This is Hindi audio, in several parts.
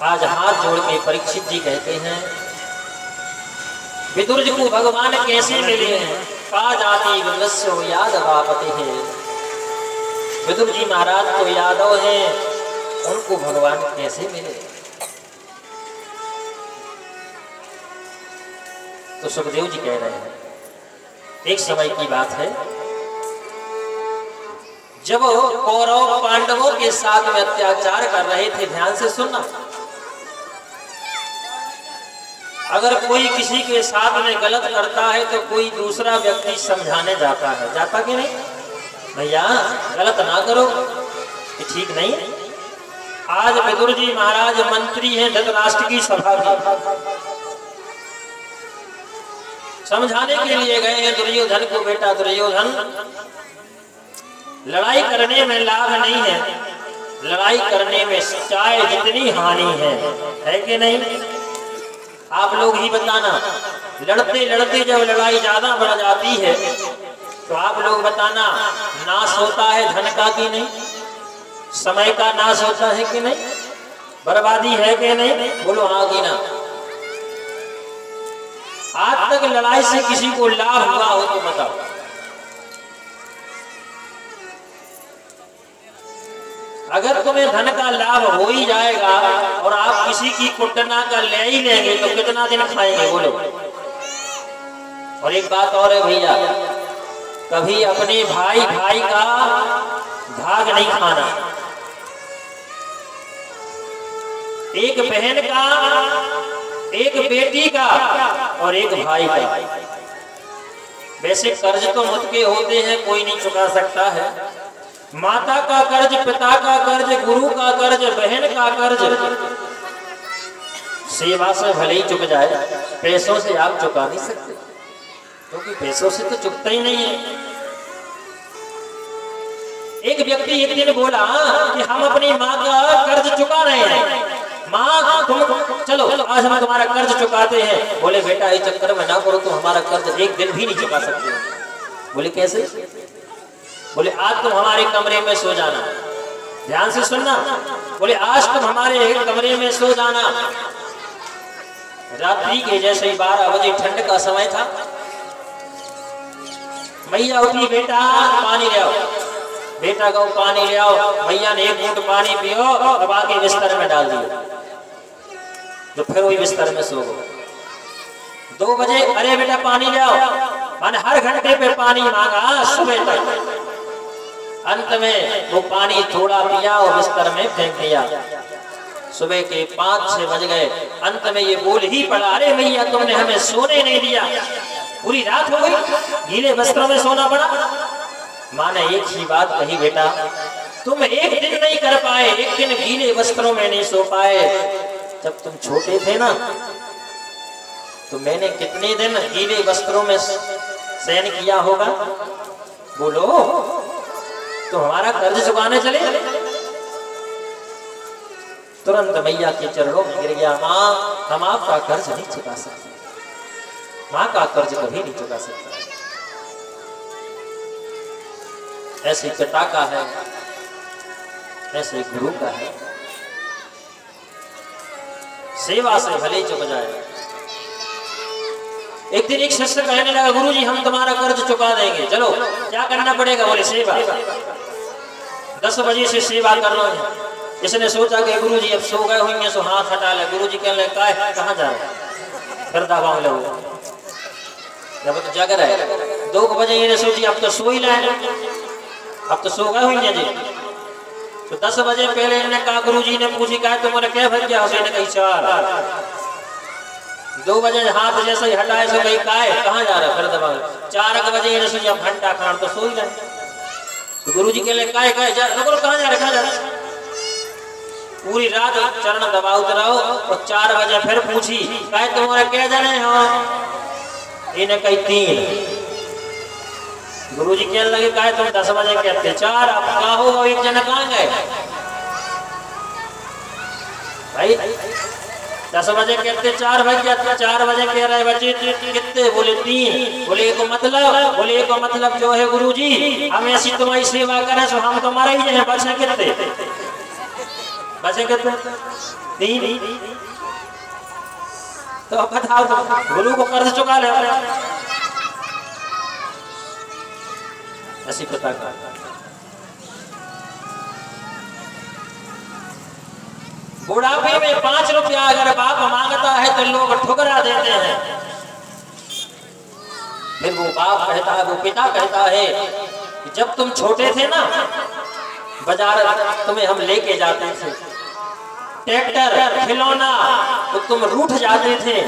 आज हाथ जोड़ के परीक्षित जी कहते हैं, विदुर जी को भगवान कैसे मिले हैं? का जाति विदुरस्यो यादवापति है। विदुर जी महाराज तो यादव हैं, उनको भगवान कैसे मिले? तो सुखदेव जी कह रहे हैं, एक समय की बात है जब कौरव पांडवों के साथ में अत्याचार कर रहे थे। ध्यान से सुनना, अगर कोई किसी के साथ में गलत करता है तो कोई दूसरा व्यक्ति समझाने जाता है, जाता कि नहीं? भैया गलत ना करो, कि ठीक नहीं। आज विदुर जी महाराज मंत्री हैं धृतराष्ट्र की सभा की, समझाने के लिए गए हैं दुर्योधन को, बेटा दुर्योधन लड़ाई करने में लाभ नहीं है, लड़ाई करने में चाहे जितनी हानि है कि नहीं? आप लोग ही बताना, लड़ते लड़ते जब लड़ाई ज्यादा बढ़ जाती है तो आप लोग बताना, नाश होता है धन का कि नहीं? समय का नाश होता है कि नहीं? बर्बादी है कि नहीं? बोलो हाँ कि ना। आज तक लड़ाई से किसी को लाभ हुआ हो तो बताओ। अगर तुम्हें धन का लाभ हो ही जाएगा और आप किसी की कुटना का ले ही लेंगे तो कितना दिन खाएंगे? बोलो। और एक बात और है भैया, कभी अपने भाई का भाग नहीं खाना। एक बहन का, एक बेटी का और एक भाई का। वैसे कर्ज तो मुझ के होते हैं, कोई नहीं चुका सकता है। माता का कर्ज, पिता का कर्ज, गुरु का कर्ज, बहन का कर्ज सेवा से भले ही चुक जाए, पैसों से आप चुका नहीं सकते, क्योंकि पैसों से तो चुकता ही नहीं है। एक व्यक्ति एक दिन बोला कि हम अपनी माँ का कर्ज चुका रहे हैं, माँ तुम चलो आज हम तुम्हारा कर्ज चुकाते हैं। बोले बेटा इस चक्कर में ना करो, तो हमारा कर्ज एक दिन भी नहीं चुका सकते। बोले कैसे? बोले आज तुम हमारे कमरे में सो जाना। ध्यान से सुनना, बोले आज तुम हमारे कमरे में सो जाना। रात्रि के जैसे ही 12 बजे, ठंड का समय था, मैया उठी, बेटा पानी ले आओ। बेटा को पानी ले आओ। मैया ने एक घूंट पानी पियो, अब आके बिस्तर में डाल दिया, तो फिर वही बिस्तर में सो गए। 2 बजे, अरे बेटा पानी ले आओ। मैंने हर घंटे पे पानी मांगा सुबह तक। अंत में वो पानी थोड़ा पिया और बिस्तर में फेंक दिया। सुबह के 5-6 बज गए। अंत में ये बोल ही पड़ा, अरे भैया तुमने हमें सोने नहीं दिया, पूरी रात हो गई, गीले वस्त्रों में सोना पड़ा। माँ ने एक ही बात कही, बेटा तुम एक दिन नहीं कर पाए, एक दिन गीले वस्त्रों में नहीं सो पाए। जब तुम छोटे थे ना, तो मैंने कितने दिन गीले वस्त्रों में शयन किया होगा? बोलो। तो हमारा कर्ज चुकाने चले। तुरंत मैया के चरणों में गिर गया, माँ हम आपका कर्ज नहीं चुका सकते, माँ का कर्ज कभी नहीं चुका सकता। ऐसे पिता का है, ऐसे गुरु का है, सेवा से भले चुक जाए। एक दिन एक शिष्य कहने लगा, गुरुजी हम तुम्हारा कर्ज चुका देंगे, चलो क्या करना पड़ेगा? बोले सेवा, 10 बजे से सेवा करना है। इसने सोचा कि गुरुजी अब सो गए होंगे, सो हाथ हटा ले। गुरुजी कहने लगे, कहाँ जा रहे? फिर दबा लो, जब तो जग रहे। 2 बजे इन्हें सोची अब तो सो ही लाए, अब तो सो गए होंगे जी। तो 10 बजे पहले इन्हें कहा, गुरुजी ने पूछी कहा तुम्हारे क्या भर क्या? उसने कही 4। 2 बजे हाथ जैसे ही हटाए सो गई, कहाँ जा रहा? फिर दबा। 4 बजे इन्हें सोची अब घंटा खान तो सो ही लाए। तो गुरुजी के लिए कहाँ जा रहे? पूरी रात चरण दबा उतराओ। और 4 बजे फिर पूछी, कहे तुम्हारा क्या जाने हो? इन्हें कही 3। गुरुजी कहने लगे, कहे तुम 10 बजे कहते 4, अब कहा हो एक जना कहाँ गए भाई? 10 बजे कहते 4 बजे, 4 बजे कह रहे बच्चे कितने? बोले 3। बोले को मतलब? बोले को मतलब जो है गुरुजी हम ऐसी तुम्हारी सेवा करें सो हम तुम्हारा ही है, बचे कितने? बचे कितने? तीन। तो अब बताओ गुरु को कर्ज चुका ले ऐसी पता का। बुढ़ापे में 5 रुपया अगर बाप मांगता है तो लोग ठुकरा देते हैं। फिर वो बाप कहता है, वो पिता कहता है कि जब तुम छोटे थे ना, बाजार तुम्हें हम लेके जाते थे, ट्रैक्टर खिलौना, तो तुम रूठ जाते थे।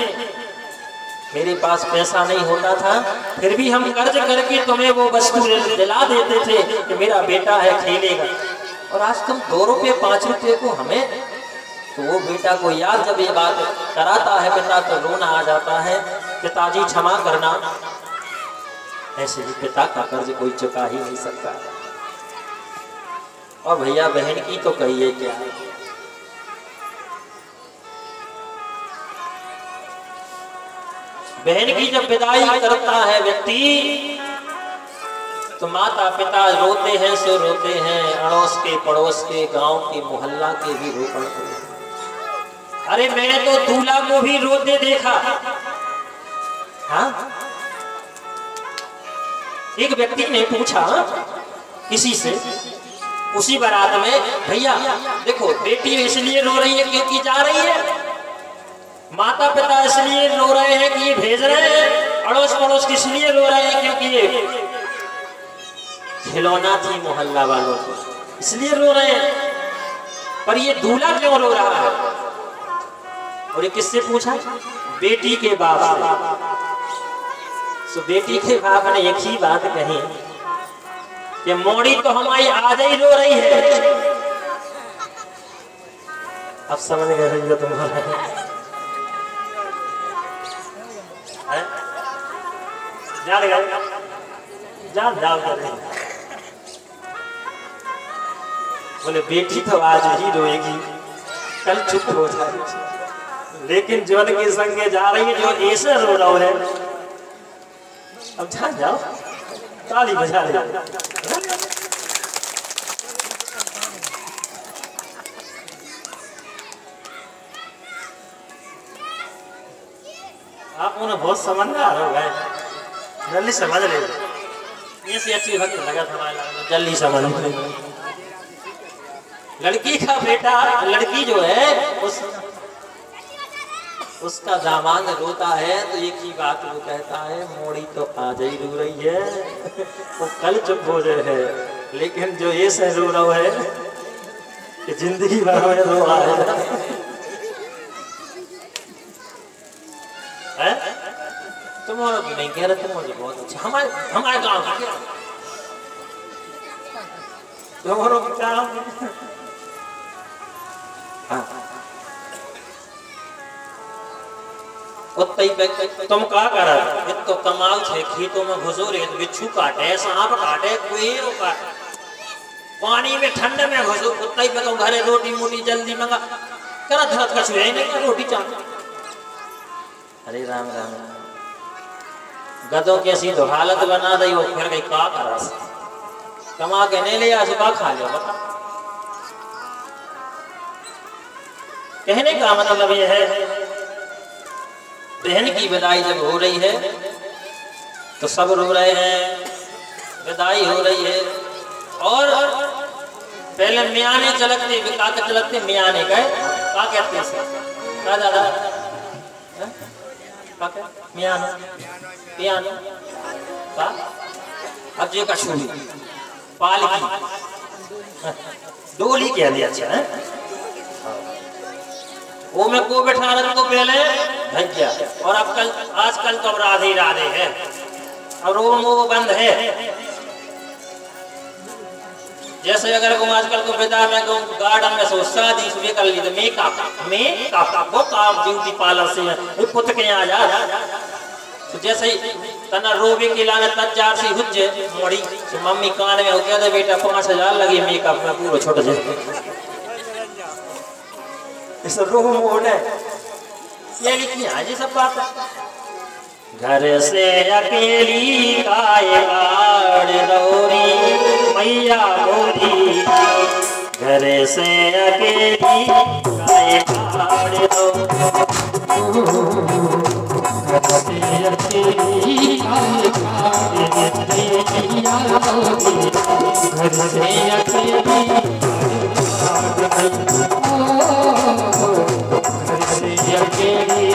मेरे पास पैसा नहीं होता था, फिर भी हम कर्ज करके तुम्हें वो वस्तु दिला देते थे कि मेरा बेटा है खेलेगा। और आज तुम 2 रुपये 5 रुपये को हमें, तो वो बेटा को याद जब ये बात कराता है पिता तो रोना आ जाता है, पिताजी क्षमा करना। ऐसे ही पिता का कर्ज कोई चुका ही नहीं सकता। और भैया बहन की तो कहिए क्या, बहन की जब विदाई करता है व्यक्ति तो माता पिता रोते हैं सो रोते हैं, अड़ोस के पड़ोस के गांव के मोहल्ला के भी रो पड़ते हैं। अरे मैंने तो दूल्हा को भी रोते देखा। हाँ, एक व्यक्ति ने पूछा किसी से उसी बारात में, भैया देखो बेटी इसलिए रो रही है क्योंकि जा रही है, माता पिता इसलिए रो रहे हैं कि ये भेज रहे हैं, अड़ोस पड़ोस इसलिए रो रहे हैं क्योंकि ये खिलौना थी मोहल्ला वालों को, इसलिए रो रहे हैं। पर ये दूल्हा क्यों रो रहा है? और ये किससे पूछा? बेटी के बाप से। तो बेटी के बाप ने एक ही बात कही कि मोड़ी तो हमारी आज ही रो रही है। अब समझ गए तुम्हारा जान जाओ बोले बेटी तो आज ही रोएगी, कल चुप हो जाएगी, लेकिन जो के संगे जा रही है जो ऐसे रो रहा है, अब जान जाओ ताली बजा ले। आप उन्हें बहुत समझदार हो गए, जल्दी समझ ले। ये से अच्छी वक्त लगा था, जल्दी समझ ले। लड़की का बेटा, लड़की जो है उसका दामाद रोता है तो एक ही बात वो कहता है, मोड़ी तो आज ही रो रही है, वो कल चुप हो रहे है, लेकिन जो ये से रो रहा है कि जिंदगी भर में रो रहा है। तुम नहीं कह रहे थे मुझे बहुत अच्छा, हमारे गांव का क्या तुम क्या कर रहे? तो कमाल थे, खेतों में घुसो रहे तो बिच्छू काटे, सांप काटे, कोई काटे, पानी में ठंडे में घुसो, कुत्ता पे तुम घरे रोटी मोटी जल्दी मंगा करा धरत का छुए नहीं रोटी चाहते। अरे राम राम, गधों की ऐसी तो हालत बना दी, वो फिर गई का करा, कमा के नहीं लिया सुबह खा लिया। बता कहने का मतलब यह है, बहन की विदाई जब हो रही है तो सब रो रहे हैं, विदाई हो रही है। और पहले मियाने चलते चलते मियाने गए, क्या कहते हैं क्या दादा, मियानो पियानो का अब जो का छूली पालकी डोली के लिए अच्छा है, वो में को बैठा रहा को पहले भैया, और अब कल आजकल तो राधे राधे है, और वो बंद है। जैसे अगर वो आजकल को विदा में गार्डन में सो शादी सुबह कर ली तो मेकअप वो काम ब्यूटी पार्लर से पुत के यहाँ जा, तो जैसे ही तना रोबे के लाने तजार से हुज्जे मोड़ी तो मम्मी कान में हो गया था बेटा 5000 लगी मेकअप में पूरा छोटा जे इस रो मोड़े ये लिखी आज सब बात। घर से अकेली काय गाड़ दौरी मैया मोरी, घर से अकेली गाय काट दो, घर से अकेली गाय काट दैया मोरी, घर से अकेली घर से अकेली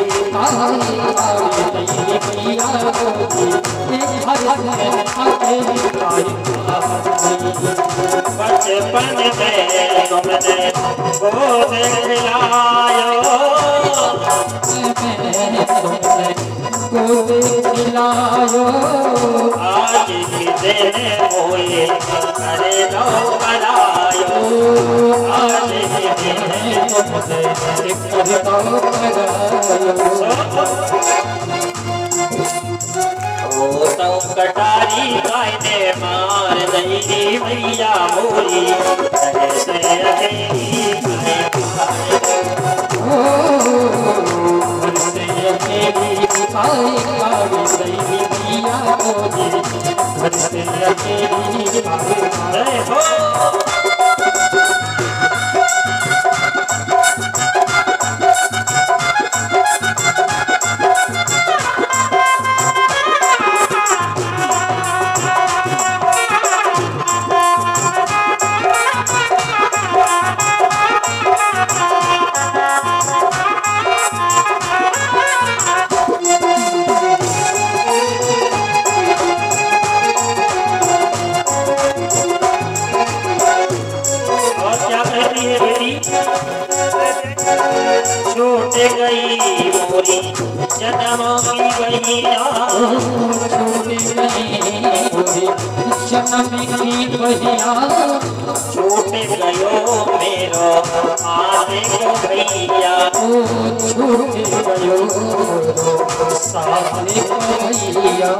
बचपन में तुमने गोद खिलायो, गोद खिलायो, आज की दिन मोए करे दो बनायो, आज की दिन कर दो ओ तो कटारी गाय ने मार दई मैया मोरी, घर से अकेली गाय काट दो, घर से अकेली गाय काट दैया मोरी, घर से अकेली गाय हो छूट गई मोरी जन्मों की बहिया, छूट गई मोरी जन्म की बहिया, छूट गयो मेरो आने को भैया, छूट गयो सामने को भैया,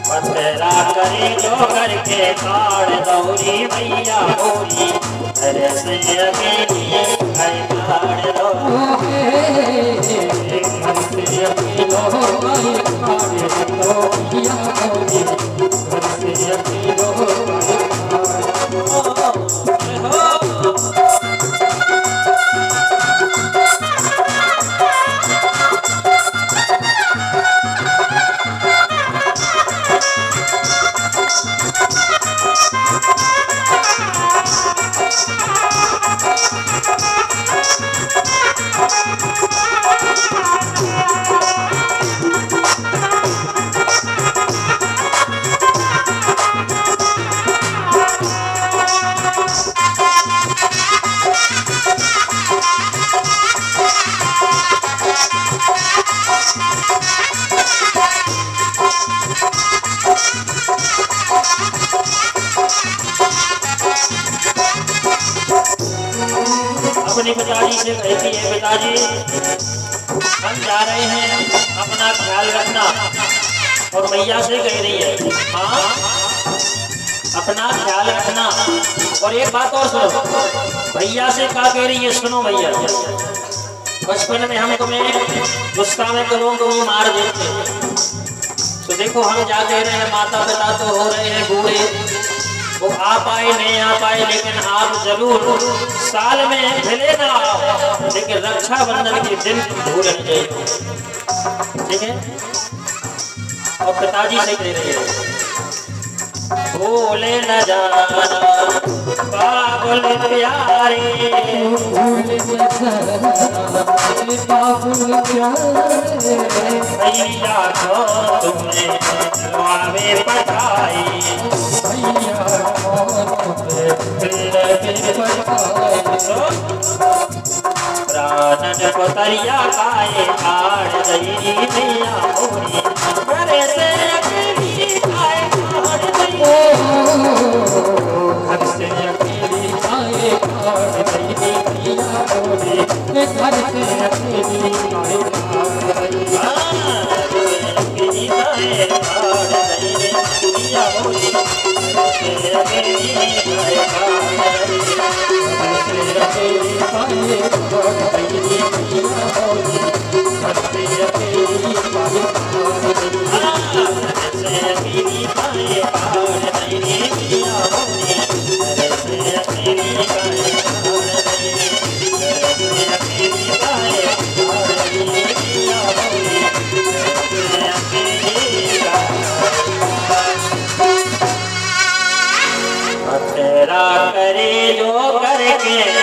पथरा करे जो करके काट दौरी मैया मोरी, घर से अकेली गाय काट दो, घर से अकेलो गाय काट दो भैया मोरी, घर से अकेलो गाय काट दो। अपने पिताजी से कहती है, पिताजी हम जा रहे हैं, अपना ख्याल रखना। और मैया से कह रही है, हाँ अपना ख्याल रखना। और एक बात और सुनो, भैया से क्या कह रही है सुनो भैया। बचपन में हम तुम्हें गुस्सा में करो तो वो मार देते, तो देखो हम जा कह रहे हैं, माता पिता तो हो रहे हैं बूढ़े, वो आ पाए नहीं आ पाए, लेकिन आप जरूर साल में भले ना आओ, लेकिन रक्षाबंधन के दिन भूल नहीं जाइए, ठीक है। और पिताजी से कह रही है, भूले न जाना बाबुल प्यारे, भैया को तुमने रुआवे पठाई, प्राणन को तरिया खाए काट दई मैया मोरी, घर से अकेली खाए काट दई, घर से अकेली गाय काट दैया मोरी, घर से अकेली गाय काट दैया अकेली गाय काट दई मैया मोरी, घर से अकेली गाय काट दई, घर से अकेली गाय काट दैया मोरी, घर से अकेली गाय काट दैया, घर से अकेली गाय काट दई मैया मोरी, घर से ना करे जो करके